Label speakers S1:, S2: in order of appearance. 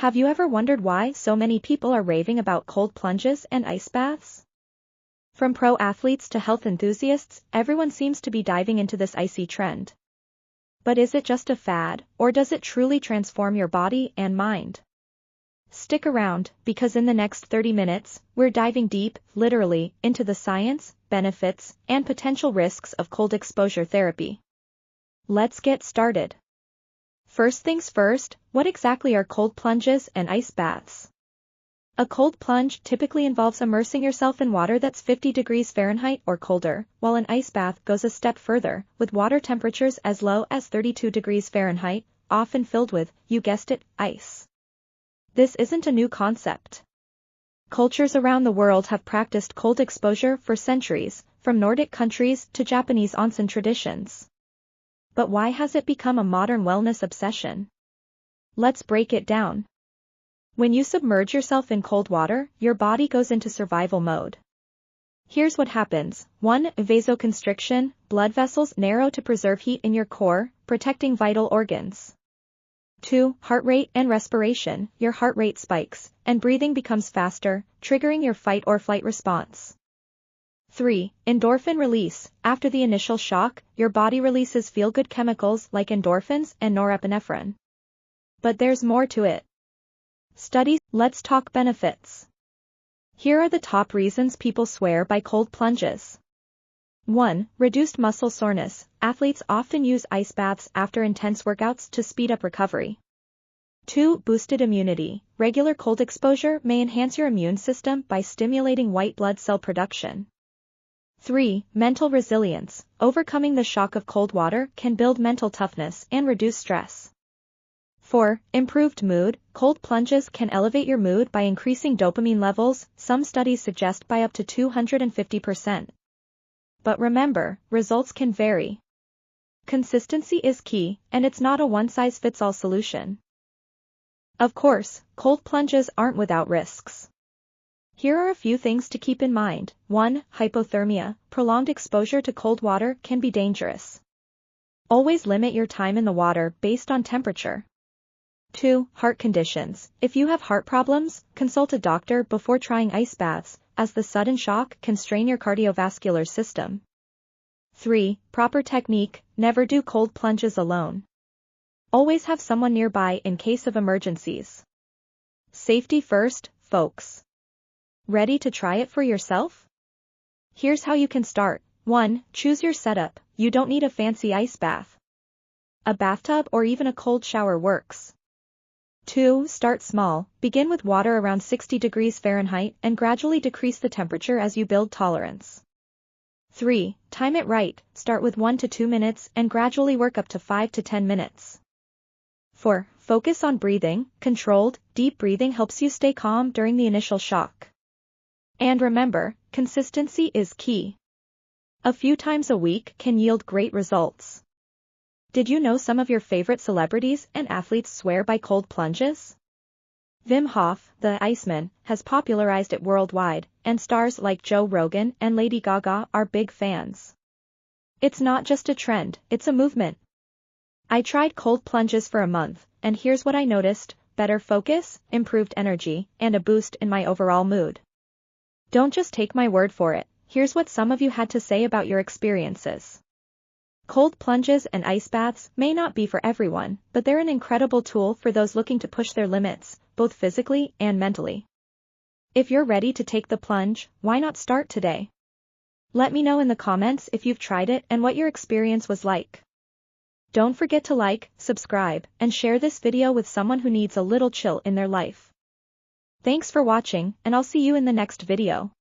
S1: Have you ever wondered why so many people are raving about cold plunges and ice baths? From pro athletes to health enthusiasts, everyone seems to be diving into this icy trend. But is it just a fad, or does it truly transform your body and mind? Stick around, because in the next 30 minutes, we're diving deep, literally, into the science, benefits, and potential risks of cold exposure therapy. Let's get started. First things first, what exactly are cold plunges and ice baths? A cold plunge typically involves immersing yourself in water that's 50 degrees Fahrenheit or colder, while an ice bath goes a step further, with water temperatures as low as 32 degrees Fahrenheit, often filled with, you guessed it, ice. This isn't a new concept. Cultures around the world have practiced cold exposure for centuries, from Nordic countries to Japanese onsen traditions. But why has it become a modern wellness obsession? Let's break it down. When you submerge yourself in cold water, your body goes into survival mode. Here's what happens. 1. Vasoconstriction, blood vessels narrow to preserve heat in your core, protecting vital organs. 2. Heart rate and respiration, your heart rate spikes, and breathing becomes faster, triggering your fight or flight response. 3. Endorphin release, after the initial shock, your body releases feel-good chemicals like endorphins and norepinephrine. But there's more to it. Studies. Let's talk benefits. Here are the top reasons people swear by cold plunges. 1. Reduced muscle soreness. Athletes often use ice baths after intense workouts to speed up recovery. 2. Boosted immunity. Regular cold exposure may enhance your immune system by stimulating white blood cell production. 3. Mental resilience. Overcoming the shock of cold water can build mental toughness and reduce stress. 4. Improved mood. Cold plunges can elevate your mood by increasing dopamine levels, some studies suggest by up to 250%. But remember, results can vary. Consistency is key, and it's not a one-size-fits-all solution. Of course, cold plunges aren't without risks. Here are a few things to keep in mind. 1. Hypothermia. Prolonged exposure to cold water can be dangerous. Always limit your time in the water based on temperature. 2. Heart conditions. If you have heart problems, consult a doctor before trying ice baths, as the sudden shock can strain your cardiovascular system. 3. Proper technique. Never do cold plunges alone. Always have someone nearby in case of emergencies. Safety first, folks. Ready to try it for yourself? Here's how you can start. 1. Choose your setup. You don't need a fancy ice bath. A bathtub or even a cold shower works. 2. Start small. Begin with water around 60 degrees Fahrenheit and gradually decrease the temperature as you build tolerance. 3. Time it right. Start with 1 to 2 minutes and gradually work up to 5 to 10 minutes. 4. Focus on breathing. Controlled, deep breathing helps you stay calm during the initial shock. And remember, consistency is key. A few times a week can yield great results. Did you know some of your favorite celebrities and athletes swear by cold plunges? Wim Hof, the Iceman, has popularized it worldwide, and stars like Joe Rogan and Lady Gaga are big fans. It's not just a trend, it's a movement. I tried cold plunges for a month, and here's what I noticed: better focus, improved energy, and a boost in my overall mood. Don't just take my word for it, here's what some of you had to say about your experiences. Cold plunges and ice baths may not be for everyone, but they're an incredible tool for those looking to push their limits, both physically and mentally. If you're ready to take the plunge, why not start today? Let me know in the comments if you've tried it and what your experience was like. Don't forget to like, subscribe, and share this video with someone who needs a little chill in their life. Thanks for watching, and I'll see you in the next video.